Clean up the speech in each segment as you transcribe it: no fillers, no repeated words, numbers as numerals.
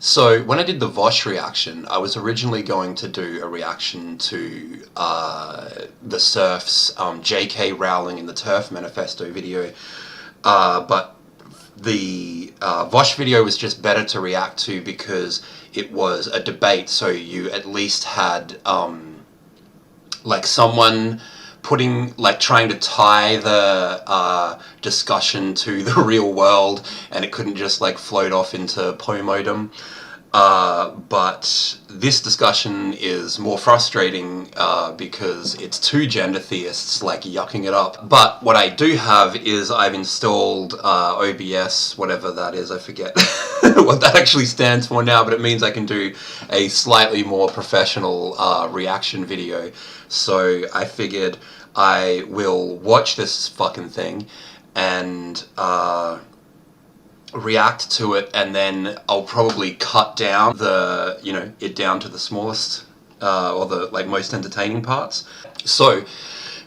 So when I did the Vosh reaction, I was originally going to do a reaction to the Serfs, J.K. Rowling in the Turf Manifesto video, but the Vosh video was just better to react to because it was a debate, so you at least had like someone trying to tie the discussion to the real world, and it couldn't just like float off into Pomodum. But this discussion is more frustrating because it's two gender theists like yucking it up. But what I do have is I've installed OBS, whatever that is, I forget what that actually stands for now, but it means I can do a slightly more professional reaction video. So I figured I will watch this fucking thing and react to it, and then I'll probably cut down it down to the smallest or the most entertaining parts. So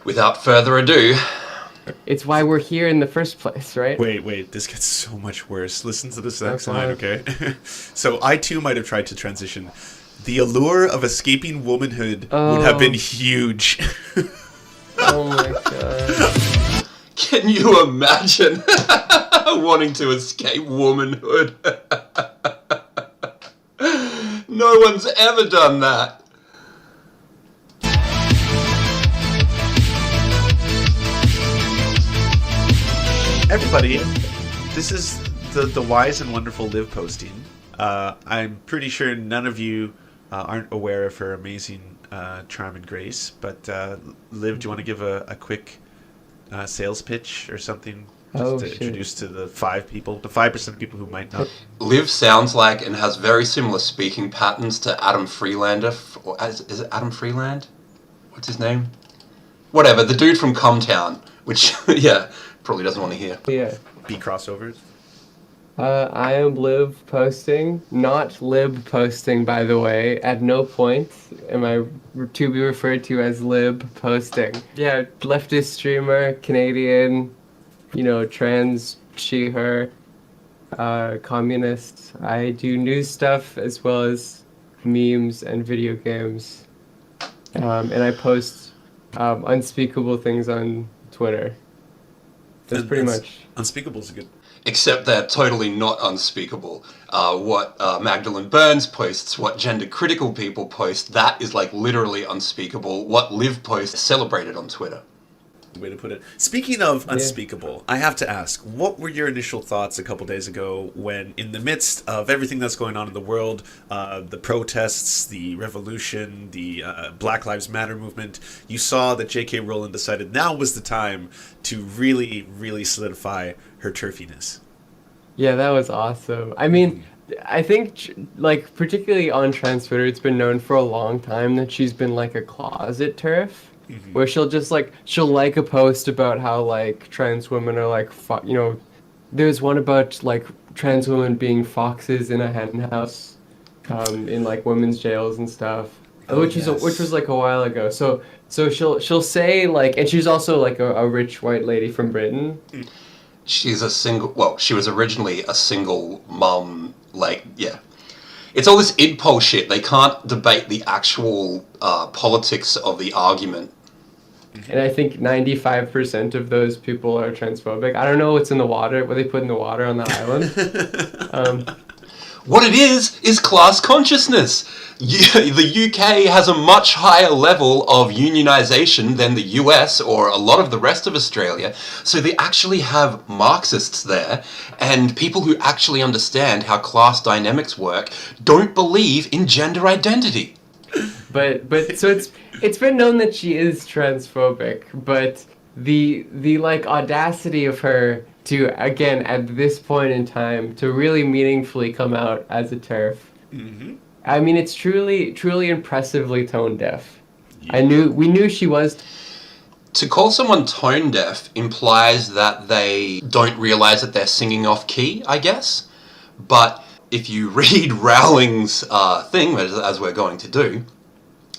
without further ado, it's why we're here in the first place, right? Wait, this gets so much worse. Listen to this next line, okay? So I too might have tried to transition. The allure of escaping womanhood would have been huge. Oh my god. Can you imagine wanting to escape womanhood? No one's ever done that. Everybody, this is the wise and wonderful Liv Posting. I'm pretty sure none of you aren't aware of her amazing charm and grace, but Liv, do you want to give a quick sales pitch or something just to introduce to the 5% of people who might not? Liv sounds like and has very similar speaking patterns to Adam Freelander. Is it Adam Freeland? What's his name? Whatever, the dude from Comtown, which, yeah, probably doesn't want to hear. Yeah. B crossovers? I am Lib Posting, not Lib Posting, by the way. At no point am I to be referred to as Lib Posting. Yeah, leftist streamer, Canadian, trans, she, her, communist. I do news stuff as well as memes and video games. And I post unspeakable things on Twitter. That's pretty much. Unspeakable is a good... Except they're totally not unspeakable. What Magdalene Burns posts, what gender-critical people post, that is like literally unspeakable. What Liv posts, celebrated on Twitter. Way to put it. Speaking of unspeakable, I have to ask, what were your initial thoughts a couple days ago when, in the midst of everything that's going on in the world, the protests, the revolution, the Black Lives Matter movement, you saw that J.K. Rowling decided now was the time to really, really solidify her turfiness? Yeah, that was awesome. I mean, I think, particularly on trans Twitter, it's been known for a long time that she's been like a closet TERF. Mm-hmm. Where she'll like a post about how trans women are there's one about trans women being foxes in a hen house, in women's jails and stuff, which was a while ago. So she'll say and she's also a rich white lady from Britain. She's she was originally a single mum, It's all this id pol shit. They can't debate the actual politics of the argument. And I think 95% of those people are transphobic. I don't know what's in the water, what they put in the water on the island. What it is class consciousness. The UK has a much higher level of unionization than the US or a lot of the rest of Australia. So they actually have Marxists there, and people who actually understand how class dynamics work don't believe in gender identity. But so it's been known that she is transphobic, but the audacity of her to, again, at this point in time, to really meaningfully come out as a TERF. Mm-hmm. I mean, it's truly impressively tone deaf. Yeah. We knew she was. To call someone tone deaf implies that they don't realize that they're singing off key, I guess. But if you read Rowling's thing, as we're going to do,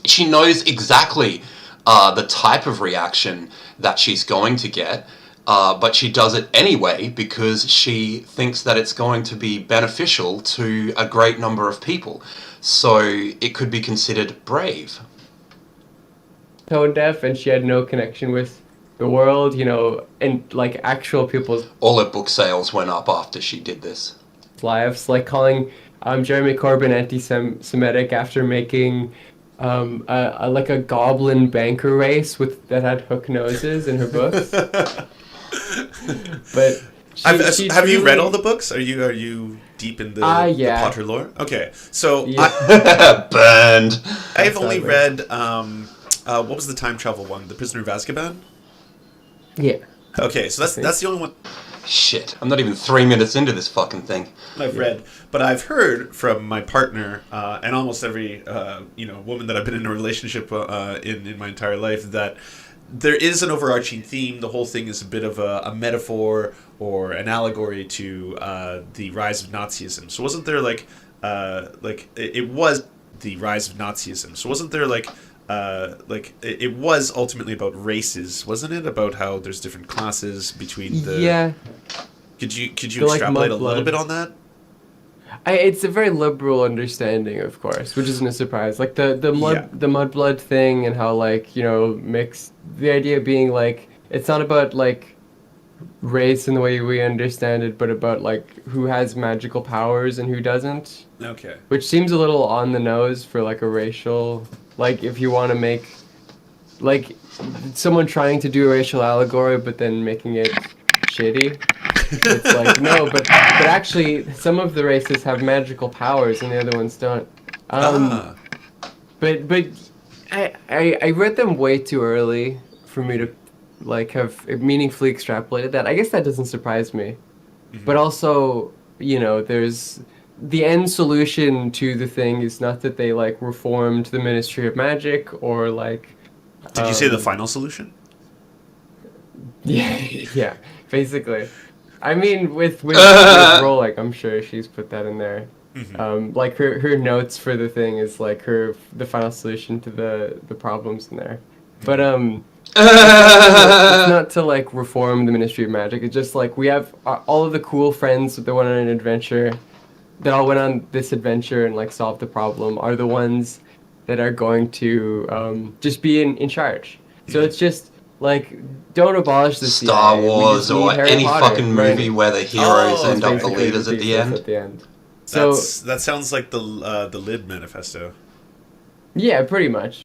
she knows exactly the type of reaction that she's going to get. but she does it anyway because she thinks that it's going to be beneficial to a great number of people. So it could be considered brave. Tone deaf, and she had no connection with the world, you know, and like actual people's All her book sales went up after she did this. lives, like calling Jeremy Corbyn anti-Semitic after making like a goblin banker race that had hook noses in her books. But have you read all the books? Are you deep in the Potter lore? Okay, so Burned. I've only read what was the time travel one? The Prisoner of Azkaban. Yeah. Okay, so that's the only one. Shit, I'm not even 3 minutes into this fucking thing. I've read, but I've heard from my partner and almost every woman that I've been in a relationship in my entire life that there is an overarching theme. The whole thing is a bit of a metaphor or an allegory to the rise of Nazism. So wasn't there it was the rise of Nazism. So wasn't there it was ultimately about races, wasn't it? About how there's different classes between the... Yeah. Could you extrapolate a little bit on that? It's a very liberal understanding, of course, which isn't a surprise. Like the mudblood thing and how mixed. The idea being it's not about race in the way we understand it, but about who has magical powers and who doesn't. Okay. Which seems a little on the nose for a racial. If you want to make someone trying to do a racial allegory, but then making it shitty. It's no, but actually some of the races have magical powers and the other ones don't. But I read them way too early for me to have meaningfully extrapolated that. I guess that doesn't surprise me. Mm-hmm. But also, there's the end solution to the thing is not that they reformed the Ministry of Magic or Did you say the final solution? Yeah, basically. I mean, with Rowling, I'm sure she's put that in there. Mm-hmm. Her notes for the thing is the final solution to the problems in there. But it's not to reform the Ministry of Magic. It's just we have all of the cool friends that went on an adventure, that all went on this adventure and solved the problem, are the ones that are going to just be in charge. So it's just don't abolish the Star Wars or any fucking movie where the heroes end up the leaders at the end. So that sounds like the Lib Manifesto. Yeah, pretty much.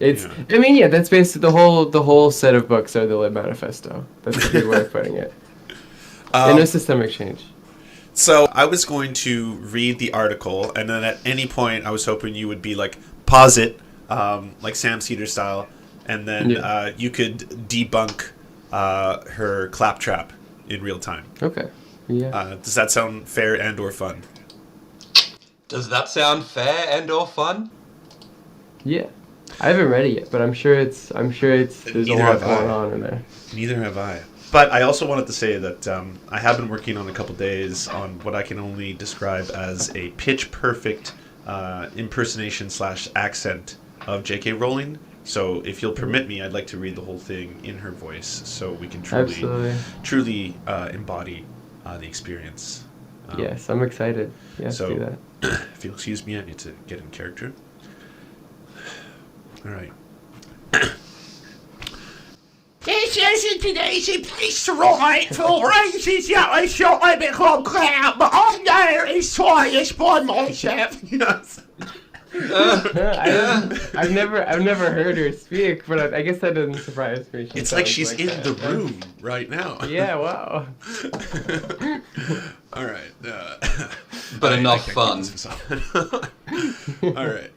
I mean, yeah, that's basically the whole set of books are the Lib Manifesto. That's a good way of putting it. And no systemic change. So I was going to read the article, and then at any point I was hoping you would be pause it, Sam Cedar style, and then you could debunk her claptrap in real time. Okay. Yeah. Does that sound fair and or fun? Does that sound fair and or fun? Yeah. I haven't read it yet, but I'm sure it's there's a lot going on in there. Neither have I. But I also wanted to say that I have been working on a couple days on what I can only describe as a pitch-perfect impersonation / accent of J.K. Rowling. So if you'll permit me, I'd like to read the whole thing in her voice so we can truly embody the experience. Yes, I'm excited. Yes, do that. If you'll excuse me, I need to get in character. All right. This isn't an easy place to write for reasons that I shall become clear, but I'm there is twice by myself. Yes. I've never heard her speak, but I guess that doesn't surprise me. It's like she's in the room right now. Yeah, wow. All right. But enough fun. All right.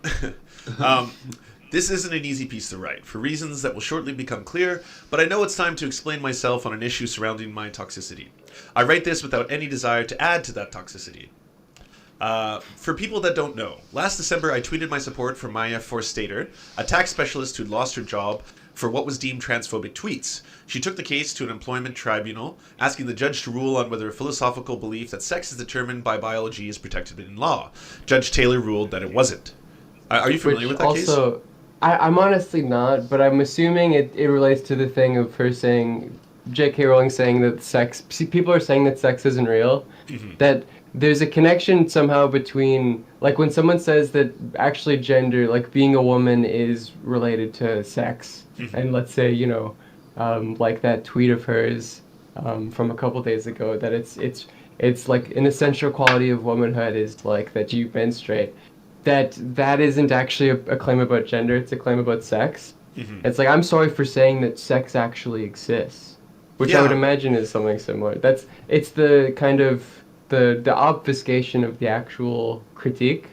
This isn't an easy piece to write, for reasons that will shortly become clear, but I know it's time to explain myself on an issue surrounding my toxicity. I write this without any desire to add to that toxicity. For people that don't know, last December I tweeted my support for Maya Forstater, a tax specialist who'd lost her job for what was deemed transphobic tweets. She took the case to an employment tribunal, asking the judge to rule on whether a philosophical belief that sex is determined by biology is protected in law. Judge Taylor ruled that it wasn't. Are you familiar with that case? I'm honestly not, but I'm assuming it relates to the thing of her saying, J.K. Rowling saying that people are saying that sex isn't real, that there's a connection somehow between, like when someone says that actually gender, like being a woman is related to sex, and let's say, like that tweet of hers from a couple days ago, that it's like an essential quality of womanhood is like that you menstruate, that isn't actually a claim about gender, it's a claim about sex. It's like, I'm sorry for saying that sex actually exists, which I would imagine is something similar. It's the kind of the obfuscation of the actual critique.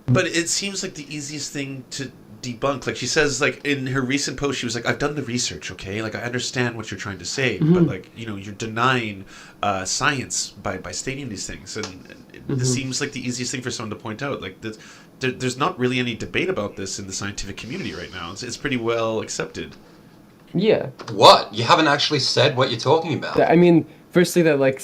But it seems like the easiest thing to debunk. Like she says, like in her recent post, she was like, I've done the research, okay? Like I understand what you're trying to say, but like, you're denying science by stating these things. And it seems like the easiest thing for someone to point out. Like there's not really any debate about this in the scientific community right now. It's pretty well accepted. Yeah. What? You haven't actually said what you're talking about. I mean, firstly, that like,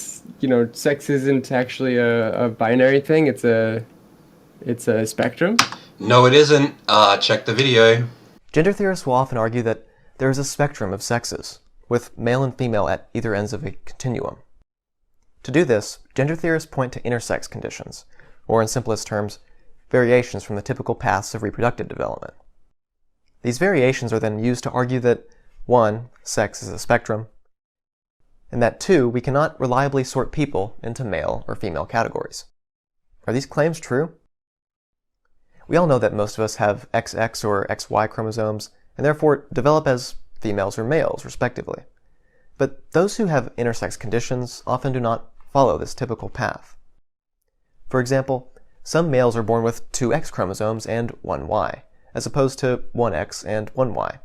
sex isn't actually a binary thing. It's a spectrum. No, it isn't. Check the video. Gender theorists will often argue that there is a spectrum of sexes, with male and female at either ends of a continuum. To do this, gender theorists point to intersex conditions, or in simplest terms, variations from the typical paths of reproductive development. These variations are then used to argue that 1. Sex is a spectrum, and that 2. We cannot reliably sort people into male or female categories. Are these claims true? We all know that most of us have XX or XY chromosomes, and therefore develop as females or males, respectively. But those who have intersex conditions often do not follow this typical path. For example, some males are born with 2 X chromosomes and 1 Y, as opposed to 1 X and 1 Y.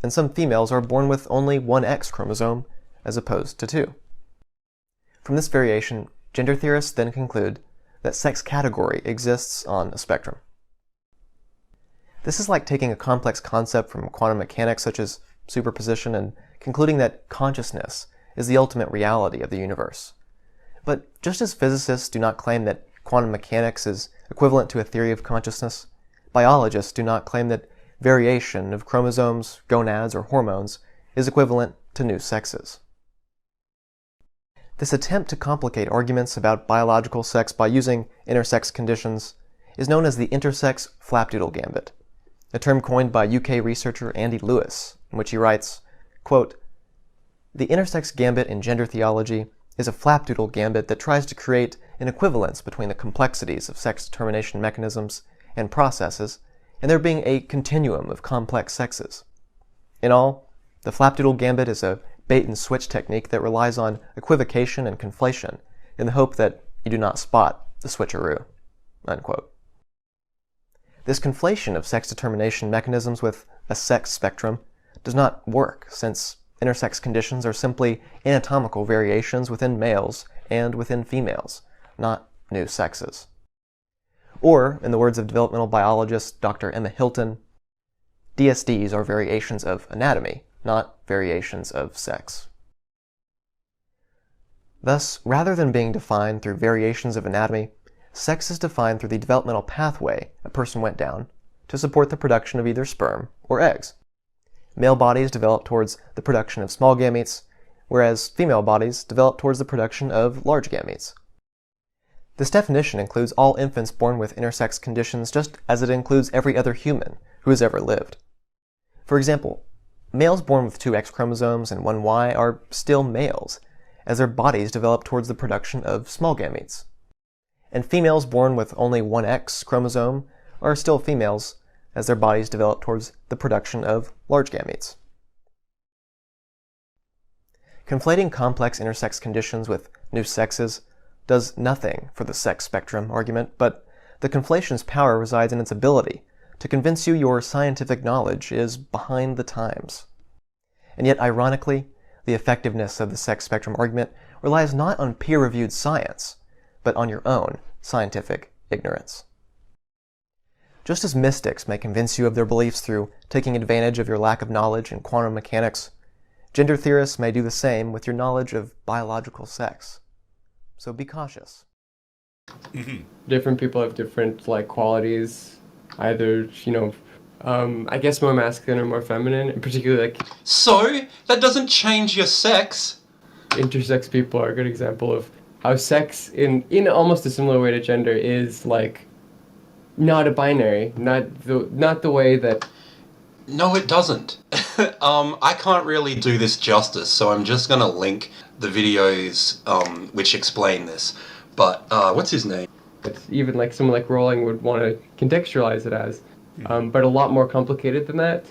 And some females are born with only 1 X chromosome, as opposed to 2. From this variation, gender theorists then conclude that sex category exists on a spectrum. This is like taking a complex concept from quantum mechanics such as superposition and concluding that consciousness is the ultimate reality of the universe. But just as physicists do not claim that quantum mechanics is equivalent to a theory of consciousness, biologists do not claim that variation of chromosomes, gonads, or hormones is equivalent to new sexes. This attempt to complicate arguments about biological sex by using intersex conditions is known as the Intersex Flapdoodle Gambit, a term coined by UK researcher Andy Lewis, in which he writes, quote, "The intersex gambit in gender theology is a flapdoodle gambit that tries to create an equivalence between the complexities of sex determination mechanisms and processes and there being a continuum of complex sexes. In all, the flapdoodle gambit is a bait-and-switch technique that relies on equivocation and conflation in the hope that you do not spot the switcheroo." Unquote. This conflation of sex determination mechanisms with a sex spectrum does not work, since intersex conditions are simply anatomical variations within males and within females, not new sexes. Or, in the words of developmental biologist Dr. Emma Hilton, DSDs are variations of anatomy, not variations of sex. Thus, rather than being defined through variations of anatomy, sex is defined through the developmental pathway a person went down to support the production of either sperm or eggs. Male bodies develop towards the production of small gametes, whereas female bodies develop towards the production of large gametes. This definition includes all infants born with intersex conditions just as it includes every other human who has ever lived. For example, males born with 2 X chromosomes and 1 Y are still males, as their bodies develop towards the production of small gametes. And females born with only 1 X chromosome are still females, as their bodies develop towards the production of large gametes. Conflating complex intersex conditions with new sexes does nothing for the sex spectrum argument, but the conflation's power resides in its ability to convince you your scientific knowledge is behind the times. And yet, ironically, the effectiveness of the sex spectrum argument relies not on peer-reviewed science, but on your own scientific ignorance. Just as mystics may convince you of their beliefs through taking advantage of your lack of knowledge in quantum mechanics, gender theorists may do the same with your knowledge of biological sex. So be cautious. Different people have different like qualities, either I guess more masculine or more feminine, and particularly like So, that doesn't change your sex. intersex people are a good example of how sex in almost a similar way to gender is like not a binary, not the way that. No, it doesn't. I can't really do this justice, so I'm just gonna link the videos which explain this. But what's his name? It's even like someone like Rowling would want to contextualize it as, but a lot more complicated than that.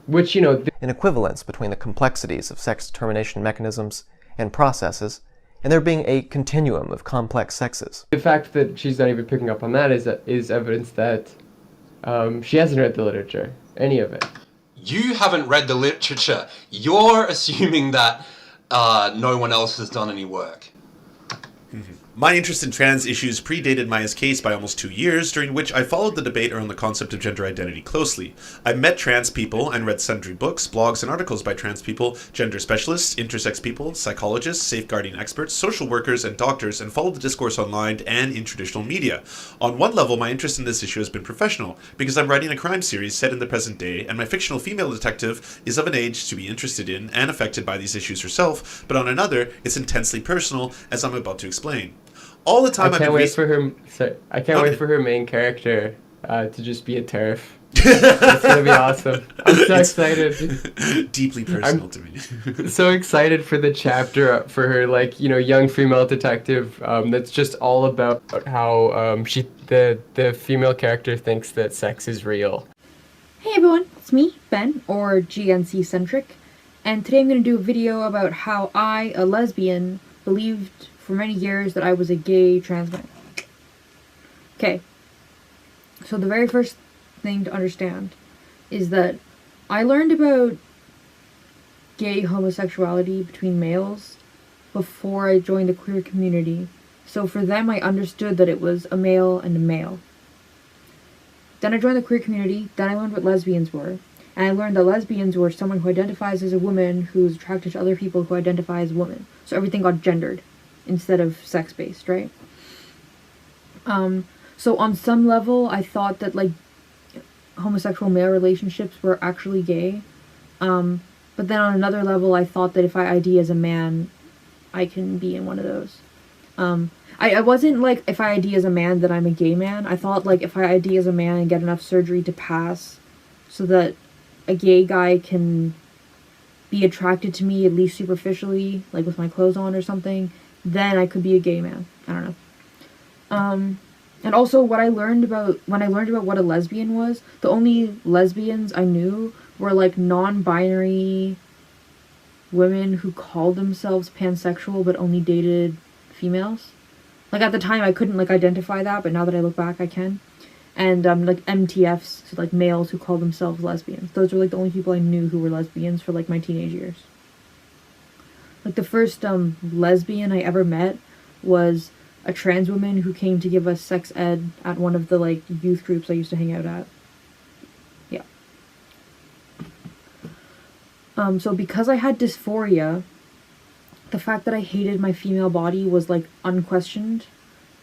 Which An equivalence between the complexities of sex determination mechanisms and processes, and there being a continuum of complex sexes. the fact that she's not even picking up on that is evidence that she hasn't read the literature, any of it. You haven't read the literature. You're assuming that no one else has done any work. My interest in trans issues predated Maya's case by almost 2 years, during which I followed the debate around the concept of gender identity closely. I met trans people and read sundry books, blogs, and articles by trans people, gender specialists, intersex people, psychologists, safeguarding experts, social workers, and doctors, and followed the discourse online and in traditional media. On one level, my interest in this issue has been professional, because I'm writing a crime series set in the present day, and my fictional female detective is of an age to be interested in and affected by these issues herself, but on another, it's intensely personal, as I'm about to explain. All the time I can't wait for her main character to just be a TERF. It's gonna be awesome. I'm so excited. Deeply personal to me. So excited for the chapter for her, like, young female detective. That's just all about how the female character thinks that sex is real. Hey everyone, it's me, Ben, or GNC Centric, and today I'm going to do a video about how I, a lesbian, believed for many years that I was a gay trans man. Okay, so the very first thing to understand is that I learned about gay homosexuality between males before I joined the queer community. So for them, I understood that it was a male and a male. Then I joined the queer community, then I learned what lesbians were. And I learned that lesbians were someone who identifies as a woman who's attracted to other people who identify as women. So everything got gendered instead of sex-based, right? So on some level, I thought that, like, homosexual male relationships were actually gay. But then on another level, I thought that if I ID as a man, I can be in one of those. I wasn't like, if I ID as a man, that I'm a gay man. I thought, like, if I ID as a man and get enough surgery to pass so that a gay guy can be attracted to me, at least superficially, like with my clothes on or something, then I could be a gay man. I don't know. And also when I learned about what a lesbian was, the only lesbians I knew were like non-binary women who called themselves pansexual but only dated females. Like at the time I couldn't like identify that, but now that I look back I can. And like MTFs, so like males who called themselves lesbians. Those were like the only people I knew who were lesbians for like my teenage years. Like the first lesbian I ever met was a trans woman who came to give us sex ed at one of the like youth groups I used to hang out at. Yeah. So because I had dysphoria, the fact that I hated my female body was like unquestioned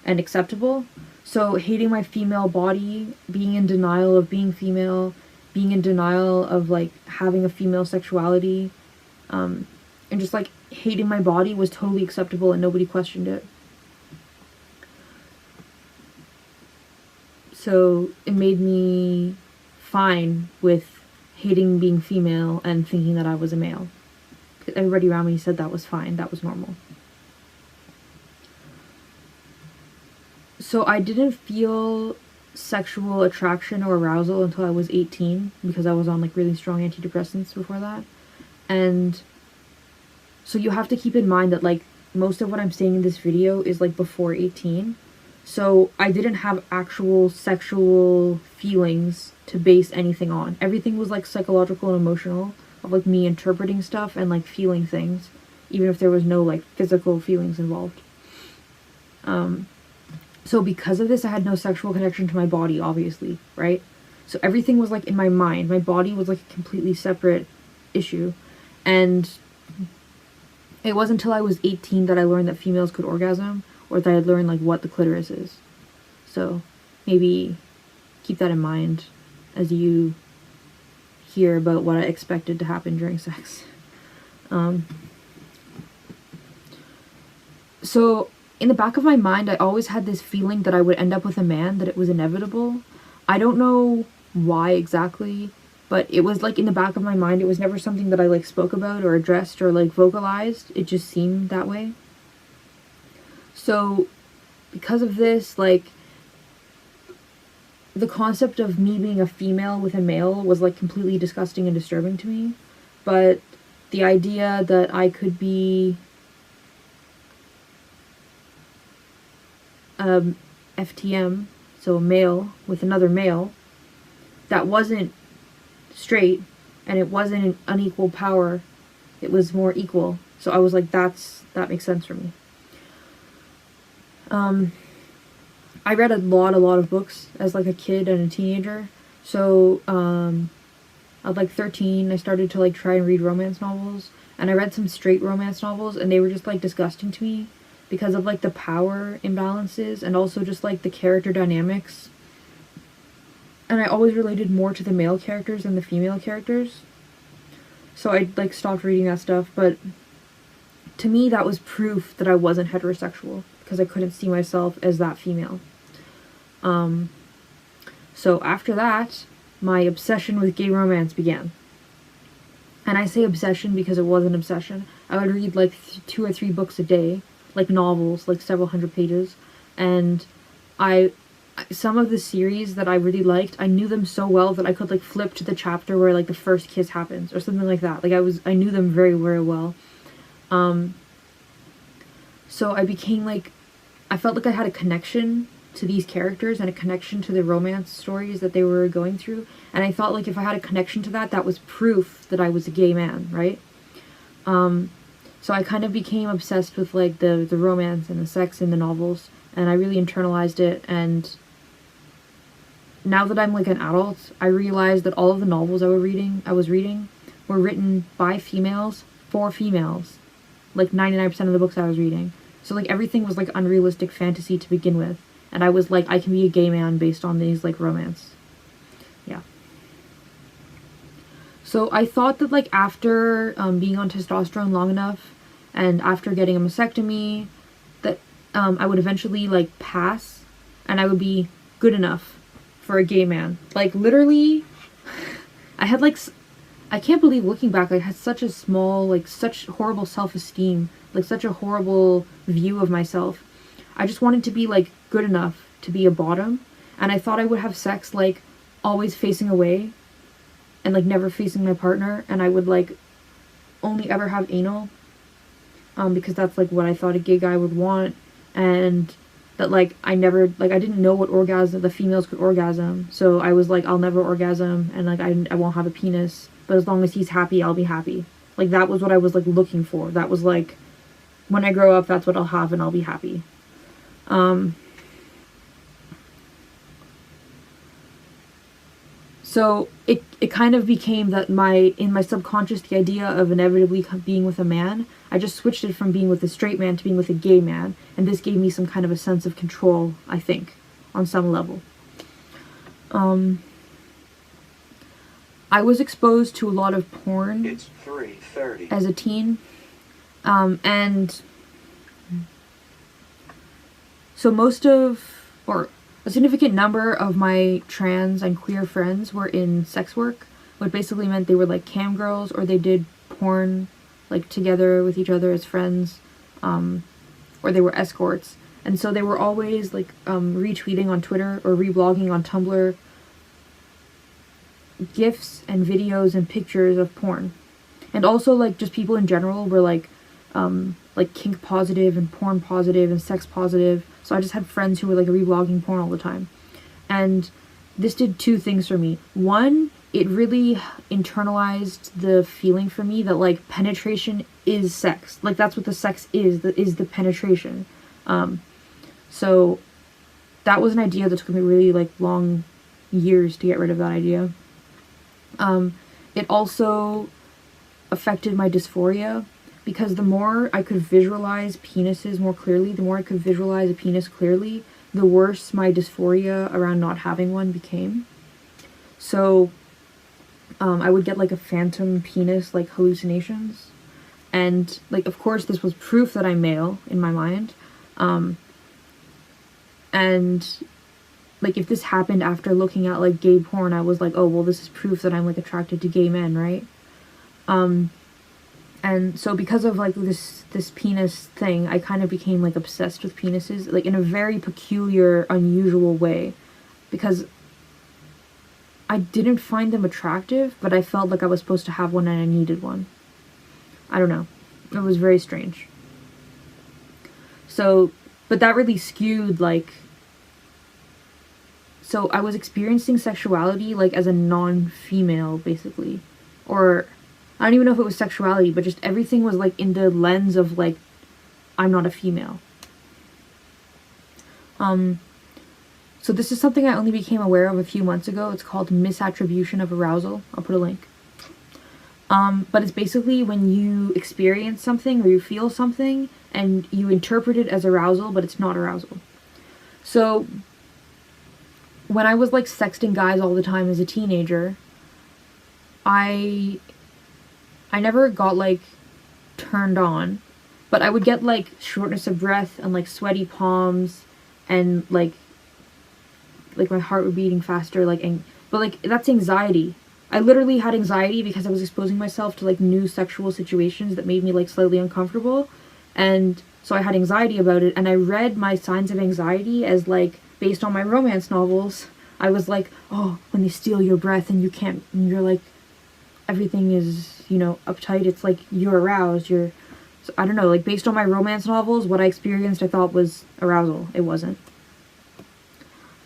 and acceptable. So hating my female body, being in denial of being female, being in denial of like having a female sexuality, and just like hating my body was totally acceptable and nobody questioned it. So it made me fine with hating being female and thinking that I was a male. Everybody around me said that was fine, that was normal. So I didn't feel sexual attraction or arousal until I was 18 because I was on like really strong antidepressants before that. And so you have to keep in mind that like most of what I'm saying in this video is like before 18. So I didn't have actual sexual feelings to base anything on. Everything was like psychological and emotional, of like me interpreting stuff and like feeling things, even if there was no like physical feelings involved. So because of this, I had no sexual connection to my body, obviously, right? So everything was like in my mind. My body was like a completely separate issue. And it wasn't until I was 18 that I learned that females could orgasm, or that I learned like what the clitoris is. So maybe keep that in mind as you hear about what I expected to happen during sex. So in the back of my mind, I always had this feeling that I would end up with a man, that it was inevitable. I don't know why exactly, but it was like in the back of my mind. It was never something that I like spoke about or addressed or like vocalized. It just seemed that way. So because of this, like, the concept of me being a female with a male was like completely disgusting and disturbing to me. But the idea that I could be FTM, so a male with another male, that wasn't straight and it wasn't an unequal power, it was more equal. So I was like, that makes sense for me. I read a lot of books as like a kid and a teenager. So at like 13, I started to like try and read romance novels, and I read some straight romance novels, and they were just like disgusting to me because of like the power imbalances and also just like the character dynamics. And I always related more to the male characters than the female characters. So I like stopped reading that stuff, but to me that was proof that I wasn't heterosexual because I couldn't see myself as that female. So after that, my obsession with gay romance began. And I say obsession because it was an obsession. I would read like 2 or 3 books a day, like novels, like several hundred pages. And some of the series that I really liked, I knew them so well that I could like flip to the chapter where like the first kiss happens or something like that. Like I knew them very, very well. So I became like, I felt like I had a connection to these characters and a connection to the romance stories that they were going through. And I felt like if I had a connection to that, that was proof that I was a gay man, right? So I kind of became obsessed with like the romance and the sex in the novels, and I really internalized it. And now that I'm like an adult, I realized that all of the novels I was reading were written by females for females. Like 99% of the books I was reading. So like everything was like unrealistic fantasy to begin with. And I was like, I can be a gay man based on these like romance. Yeah. So I thought that like after being on testosterone long enough and after getting a mastectomy, that I would eventually like pass and I would be good enough for a gay man. Like literally, I had like, I can't believe looking back, I had such a small, like such horrible self-esteem, like such a horrible view of myself. I just wanted to be like good enough to be a bottom, and I thought I would have sex like always facing away and like never facing my partner, and I would like only ever have anal because that's like what I thought a gay guy would want, and that like I didn't know what orgasm the females could orgasm, so I was like, I'll never orgasm, and like I won't have a penis, but as long as he's happy, I'll be happy. Like that was what I was like looking for. That was like, when I grow up, that's what I'll have and I'll be happy. So it kind of became that in my subconscious, the idea of inevitably being with a man, I just switched it from being with a straight man to being with a gay man, and this gave me some kind of a sense of control, I think, on some level. I was exposed to a lot of porn as a teen, and so a significant number of my trans and queer friends were in sex work, which basically meant they were like cam girls, or they did porn like together with each other as friends, or they were escorts. And so they were always like retweeting on Twitter or reblogging on Tumblr GIFs and videos and pictures of porn. And also like just people in general were like kink positive and porn positive and sex positive. So I just had friends who were like reblogging porn all the time. And this did 2 things for me. One, it really internalized the feeling for me that like penetration is sex. Like that's what the sex is the penetration. So that was an idea that took me really like long years to get rid of that idea. It also affected my dysphoria, because the more I could visualize penises more clearly, the more I could visualize a penis clearly, the worse my dysphoria around not having one became. So I would get like a phantom penis, like hallucinations. And like, of course, this was proof that I'm male in my mind. And like, if this happened after looking at like gay porn, I was like, oh, well, this is proof that I'm like attracted to gay men, right? And so because of like this penis thing, I kind of became like obsessed with penises, like in a very peculiar, unusual way, because I didn't find them attractive, but I felt like I was supposed to have one and I needed one. I don't know. It was very strange. So, but that really skewed like, so I was experiencing sexuality like as a non-female, basically. Or I don't even know if it was sexuality, but just everything was like in the lens of like, I'm not a female. So this is something I only became aware of a few months ago. It's called Misattribution of Arousal. I'll put a link. But it's basically when you experience something or you feel something and you interpret it as arousal, but it's not arousal. So when I was like sexting guys all the time as a teenager, I never got like turned on, but I would get like shortness of breath and like sweaty palms and like my heart would be beating faster, like, but like that's anxiety. I literally had anxiety because I was exposing myself to like new sexual situations that made me like slightly uncomfortable, and so I had anxiety about it. And I read my signs of anxiety as like based on my romance novels. I was like, oh, when they steal your breath and you can't, and you're like, everything is, you know, uptight. It's like you're aroused. So I don't know. Like based on my romance novels, what I experienced, I thought was arousal. It wasn't.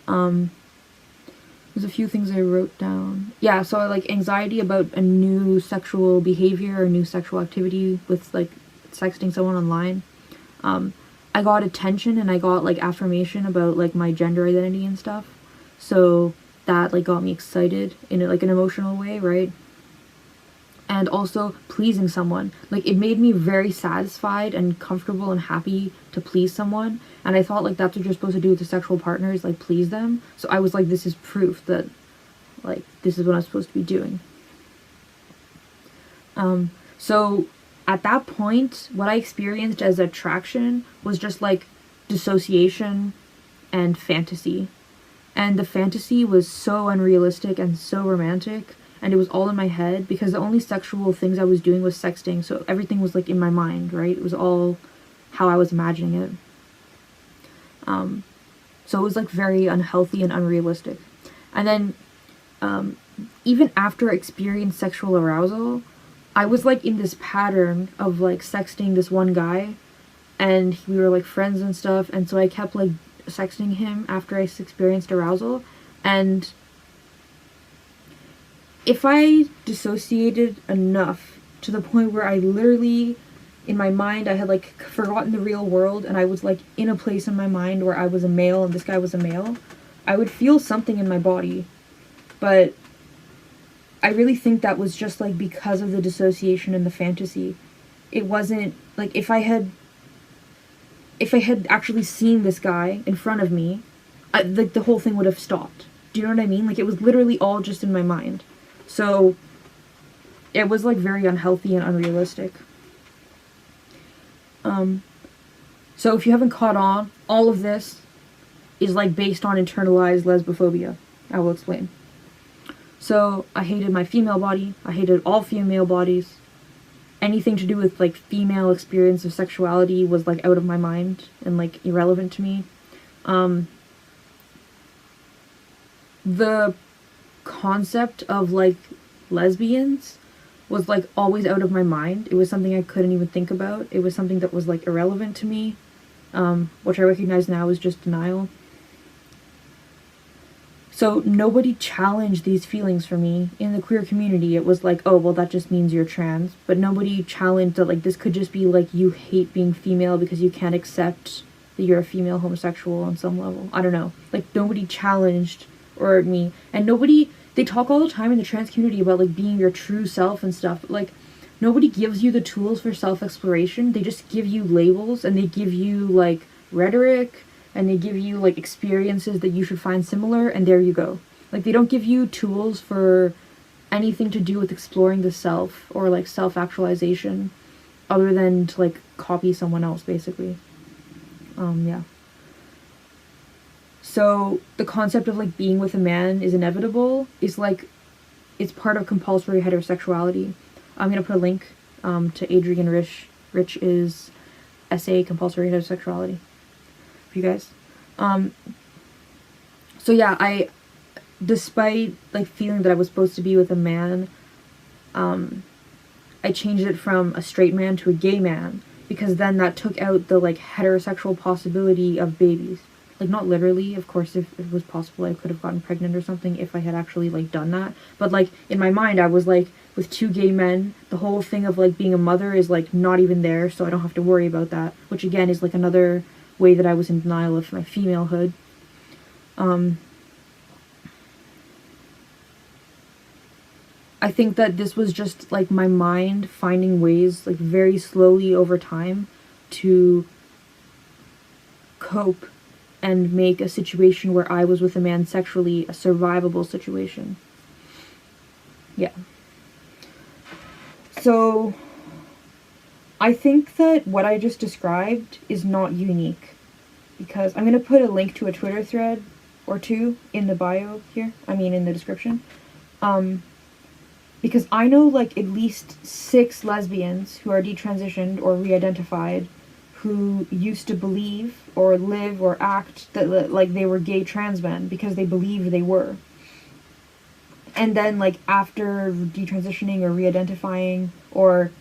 There's a few things I wrote down. Yeah, so like anxiety about a new sexual behavior or new sexual activity with like sexting someone online. I got attention and I got like affirmation about like my gender identity and stuff. So that like got me excited in like an emotional way, right? And also pleasing someone. Like it made me very satisfied and comfortable and happy to please someone. And I thought like that's what you're supposed to do with a sexual partner, is like please them. So I was like, this is proof that like this is what I'm supposed to be doing. So at that point, what I experienced as attraction was just like dissociation and fantasy. And the fantasy was so unrealistic and so romantic. And it was all in my head because the only sexual things I was doing was sexting. So everything was like in my mind, right? It was all how I was imagining it. So it was like very unhealthy and unrealistic. And then even after I experienced sexual arousal, I was like in this pattern of like sexting this one guy, and we were like friends and stuff. And so I kept like sexting him after I experienced arousal. And if I dissociated enough to the point where I literally, in my mind, I had like forgotten the real world and I was like in a place in my mind where I was a male and this guy was a male, I would feel something in my body. But I really think that was just like because of the dissociation and the fantasy. It wasn't like if I had actually seen this guy in front of me, like the whole thing would have stopped. Do you know what I mean? Like it was literally all just in my mind. So it was like very unhealthy and unrealistic. So if you haven't caught on, all of this is like based on internalized lesbophobia. I will explain. So I hated my female body. I hated all female bodies. Anything to do with like female experience of sexuality was like out of my mind and like irrelevant to me. The concept of like lesbians was like always out of my mind. It was something I couldn't even think about. It was something that was like irrelevant to me, which I recognize now is just denial. So nobody challenged these feelings for me in the queer community. It was like, oh, well, that just means you're trans. But nobody challenged that like this could just be like you hate being female because you can't accept that you're a female homosexual on some level. I don't know. Like, nobody challenged or me, and nobody, they talk all the time in the trans community about like being your true self and stuff, but like nobody gives you the tools for self-exploration. They just give you labels, and they give you like rhetoric, and they give you like experiences that you should find similar, and there you go. Like, they don't give you tools for anything to do with exploring the self or like self-actualization, other than to like copy someone else, basically. Yeah. So the concept of like being with a man is inevitable is like, it's part of compulsory heterosexuality. I'm gonna put a link to Adrian Rich's essay, Compulsory Heterosexuality, for you guys. So yeah, I, despite like feeling that I was supposed to be with a man, I changed it from a straight man to a gay man, because then that took out the like heterosexual possibility of babies. Like, not literally, of course, if it was possible I could have gotten pregnant or something if I had actually like done that, but like in my mind I was like, with 2 gay men, the whole thing of like being a mother is like not even there, so I don't have to worry about that, which again is like another way that I was in denial of my femalehood. I think that this was just like my mind finding ways, like very slowly over time, to cope and make a situation where I was with a man sexually a survivable situation. Yeah. So I think that what I just described is not unique, because I'm going to put a link to a Twitter thread or two in the bio here, in the description, because I know like at least 6 lesbians who are detransitioned or re-identified who used to believe or live or act that like they were gay trans men because they believed they were. And then like after detransitioning or re-identifying, or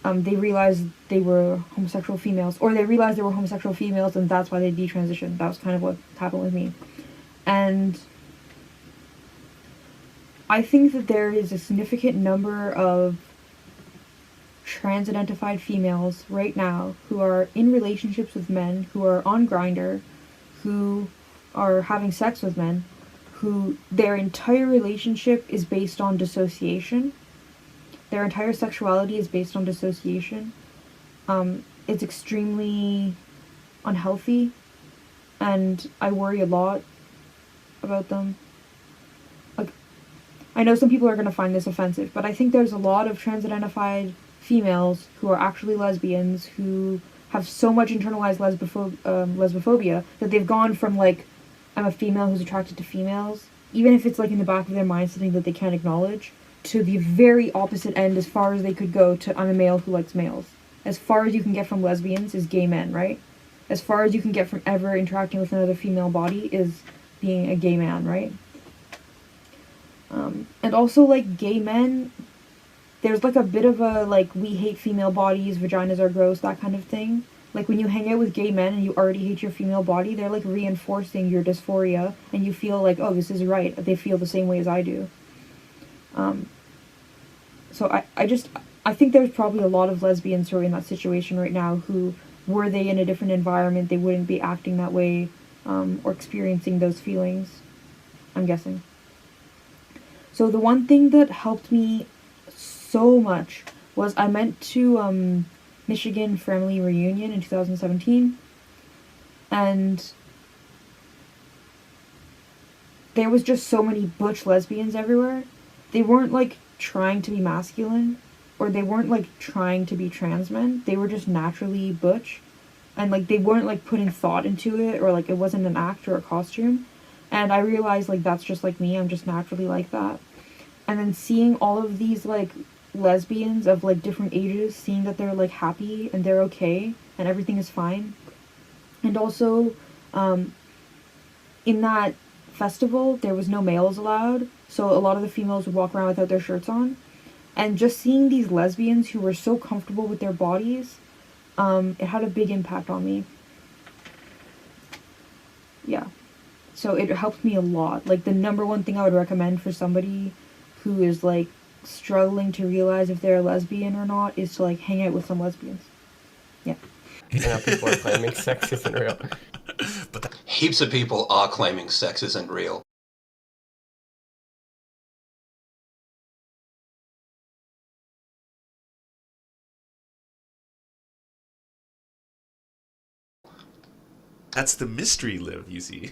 they realized they were homosexual females, or they realized they were homosexual females and that's why they detransitioned. That was kind of what happened with me. And I think that there is a significant number of trans-identified females right now who are in relationships with men, who are on Grindr, who are having sex with men, who their entire relationship is based on dissociation. Their entire sexuality is based on dissociation. It's extremely unhealthy, and I worry a lot about them. Like, I know some people are going to find this offensive, but I think there's a lot of trans-identified females who are actually lesbians who have so much internalized lesbophobia that they've gone from like, I'm a female who's attracted to females, even if it's like in the back of their mind something that they can't acknowledge, to the very opposite end as far as they could go to, I'm a male who likes males. As far as you can get from lesbians is gay men, right? As far as you can get from ever interacting with another female body is being a gay man, right? And also like gay men, there's like a bit of a like, we hate female bodies, vaginas are gross, that kind of thing. Like when you hang out with gay men and you already hate your female body, they're like reinforcing your dysphoria, and you feel like, oh, this is right. They feel the same way as I do. So I think there's probably a lot of lesbians who are in that situation right now who, were they in a different environment, they wouldn't be acting that way, or experiencing those feelings, I'm guessing. So the one thing that helped me so much was I went to Michigan Family Reunion in 2017, and there was just so many butch lesbians everywhere. They weren't like trying to be masculine, or they weren't like trying to be trans men. They were just naturally butch, and like they weren't like putting thought into it, or like it wasn't an act or a costume. And I realized like that's just like me. I'm just naturally like that. And then seeing all of these like lesbians of like different ages, seeing that they're like happy and they're okay and everything is fine. And also in that festival there was no males allowed, so a lot of the females would walk around without their shirts on. And just seeing these lesbians who were so comfortable with their bodies, it had a big impact on me. Yeah, so it helped me a lot. Like the number one thing I would recommend for somebody who is like struggling to realize if they're a lesbian or not is to like hang out with some lesbians. Yeah. And now people are claiming sex isn't real. Heaps of people are claiming sex isn't real. That's the mystery, Liv, you see.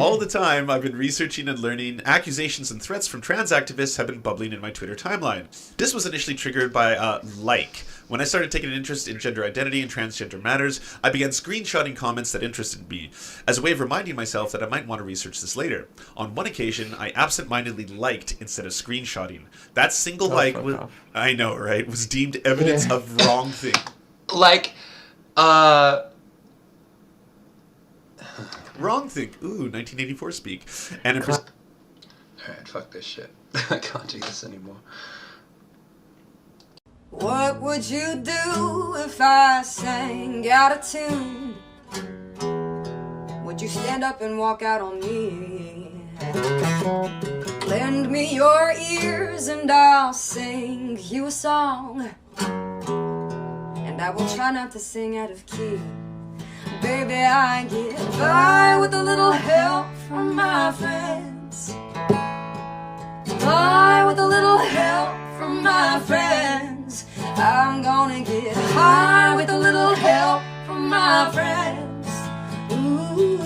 All the time I've been researching and learning, accusations and threats from trans activists have been bubbling in my Twitter timeline. This was initially triggered by like. When I started taking an interest in gender identity and transgender matters, I began screenshotting comments that interested me, as a way of reminding myself that I might want to research this later. On one occasion, I absentmindedly liked instead of screenshotting. That single like was, I know, right, was deemed evidence of wrong thing. Like, Wrong thing. Ooh, 1984 speak. And Alright, fuck this shit. I can't do this anymore. What would you do if I sang out of tune? Would you stand up and walk out on me? Lend me your ears and I'll sing you a song. And I will try not to sing out of key. Baby, I get by with a little help from my friends. By with a little help from my friends. I'm gonna get high with a little help from my friends. Ooh.